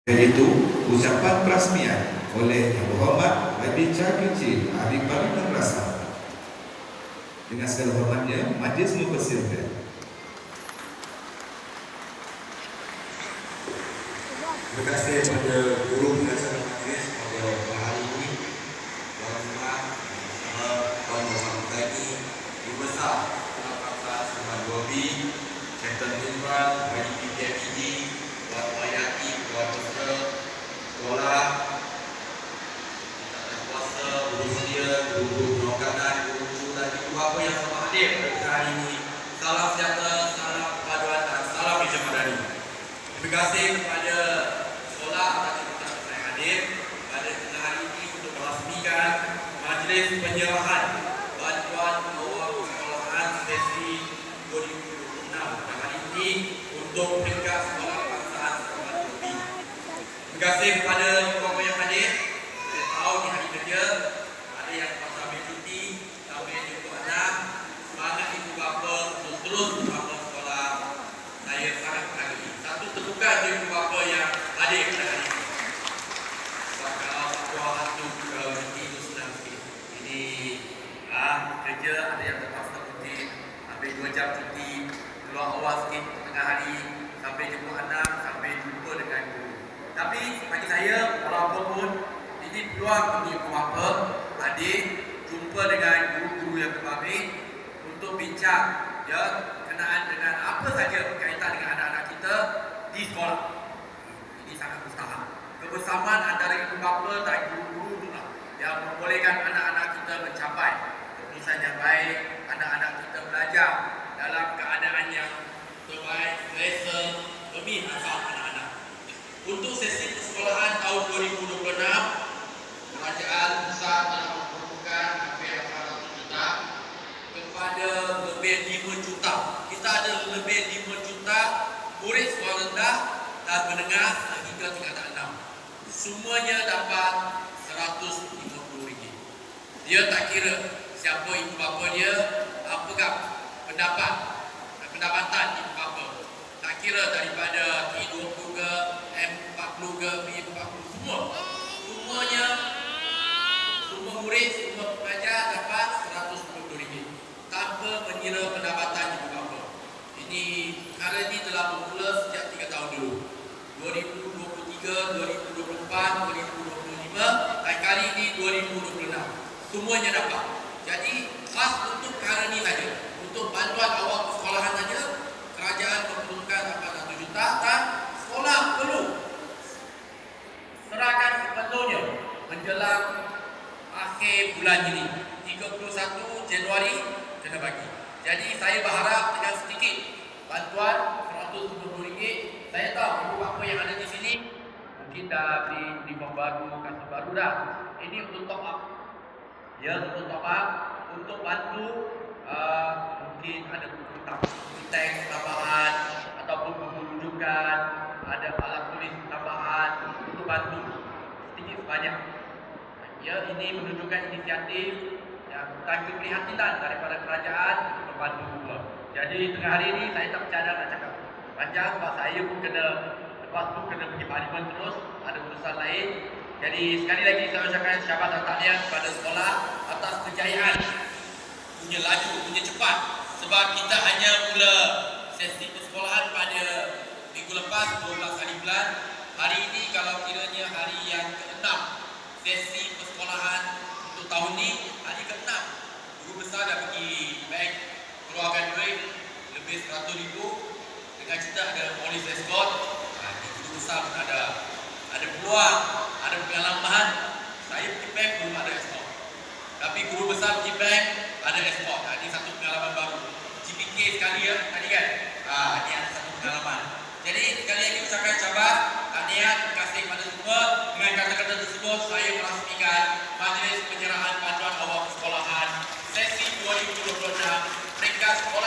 Iaitu ucapan perasmian oleh Yang Berhormat Najib Kecil Ahli Parlimen Rasa. Dengan segala hormatnya, majlis mempersilakan. Terima kasih kepada guru pelaksana majlis pada hari ini, Tuan Rumah bersama Tuan Muhammad Tani, Ibu Besar Tuan Paksa Sembah 2B, Captain General Haji PPMED, Tuan Wayati, Tuan Besar Sekolah, Tuan Kuasa, Guru Sedia, Guru Penolakan, Guru dan Ibu Bapa yang sama hadir pada hari ini. Salam sejahtera, salam kepaduan dan salam hijau madani. Terima kasih kepada sekolah atas ucapan saya hadir pada hari ini untuk merasmikan majlis penyerahan bantuan awal sekolahan sesi 2026 dan hari ini untuk peringkat sekolah kebangsaan Sembah 2B. Terima kasih kepada ibu-bapa yang hadir. Saya tahu di hari kerja ada yang terpaksa ambil cuti sampai jumpa anak. Semangat ibu-bapa untuk terus bersama sekolah. Saya sangat menghargai. Satu tepukan dari ibu-bapa yang hadir pada hari ini. Sebab kalau buah hantu ke cuti itu senang sikit. Ini kerja ada yang terpaksa cuti, ambil 2 jam cuti, keluar awal sikit tengah hari, sampai jumpa anak, sampai jumpa dengan guru. Tapi bagi saya, walaupun ini peluang bagi ibu-bapa hadir, jumpa dengan guru-guru yang berbabit untuk bincang ya kenaan dengan apa saja berkaitan dengan anak-anak kita di sekolah. Ini sangat mustahil. Kebersamaan antara ibu bapa dan guru-guru itulah yang membolehkan anak-anak kita mencapai keputusan yang baik, anak-anak kita belajar dalam keadaan yang terbaik, selesa demi asal anak-anak. Untuk sesi persekolahan tahun 2026, kerajaan besar telah memperlukan hampir 800 juta kepada lebih 5 juta. Kita ada lebih 5 juta murid sekolah rendah dan menengah hingga tingkatan 6. Semuanya dapat RM150. Dia tak kira siapa ibu bapa dia, apakah pendapatan ibu bapa. Tak kira daripada T20 ke, M40 ke, B40, semuanya, semua murid, semua pelajar dapat RM150 tanpa mengira pendapatan ibu bapa. Ini perkara ini telah bermula sejak 3 tahun dulu. 2023, 2024, 2025 dan kali ini 2026. Semuanya dapat. Jadi khas untuk perkara ini saja. Untuk bantuan awal persekolahan saja, kerajaan memperlukan 800 juta dan sekolah perlu serahkan sepenuhnya menjelang akhir bulan ini. 31 Januari kena bagi. Jadi saya berharap dengan sedikit bantuan RM150. Saya tahu ibu bapa yang ada di sini mungkin dah beli uniform baru, kasut baru dah. Ini untuk top up. Ya, untuk top up, untuk bantu mungkin ada buku teks tambahan ataupun buku rujukan, ada alat tulis tambahan untuk bantu sedikit sebanyak. Ya, ini menunjukkan inisiatif yang bukan keprihatinan daripada kerajaan untuk membantu semua. Jadi tengah hari ini saya tak bercadar nak cakap panjang sebab saya pun kena lepas tu kena pergi parlimen terus, ada urusan lain. Jadi sekali lagi saya ucapkan syabas dan tahniah kepada sekolah atas kejayaan punya laju, punya cepat. Sebab kita hanya mula sesi persekolahan pada minggu lepas 12 hari bulan. Hari ini kalau kiranya hari yang ke-6 sesi persekolahan untuk tahun ni, hari ke-6. Guru besar dah pergi bank keluarkan duit lebih RM100,000 dengan cerita ada polis escort. Ini guru besar pun ada peluang, ada pengalaman. Saya pergi bank belum ada escort, tapi guru besar pergi bank ada escort. Ini satu pengalaman baru. GPK sekali ya tadi kan. Ini ada satu pengalaman. Jadi sekali lagi ucapkan syabas, tahniah, terima kasih kepada semua. Dengan kata-kata tersebut saya merasmikan majlis penyerahan bantuan awal persekolahan sesi 2026 peringkat sekolah